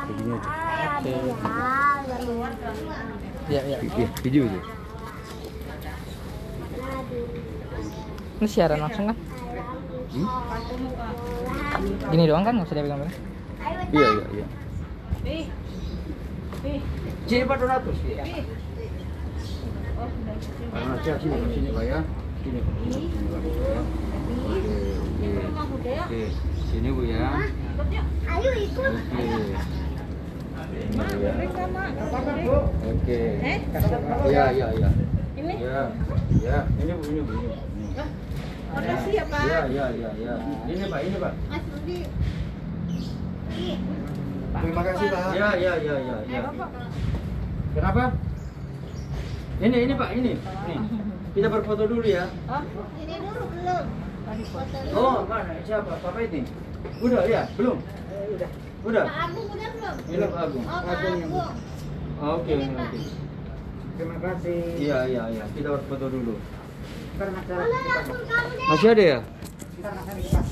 Begini aja. Oke. Ya, ya. Iya, video aja. Ini siaran langsung kan? Hmm? Gini doang kan, nggak usah dia pegang-pegang. Iya, iya, iya. Sini Pak Donatus. Iya. Pak Donatus sini Pak ya. Sini Pak. Sini Pak. Oke. Sini Bu ya. Ayo ikut. Oke. Oke. Iya, iya, iya. Ini? Ya. Ya, ini Bu, ini Bu. Makasih ya Pak. Iya, iya, iya, iya. Ini Pak, ini Pak. Mas Budi. Terima kasih Pak. Ya, ya, ya, ya, ya. Kenapa? Ini Pak, ini. Nih. Kita berfoto dulu ya. Oh, ini dulu belum. Oh, mana? Siapa? Papa ini? Udah ya? Belum? Udah. Udah? Pak Agung udah belum? Ini Pak Agung. Oh, Pak Agung. Oke, oke. Terima kasih. Iya, iya, iya. Kita berfoto dulu. Ntar masalah. Langsung kamu deh. Masih ada ya? Ntar masalah.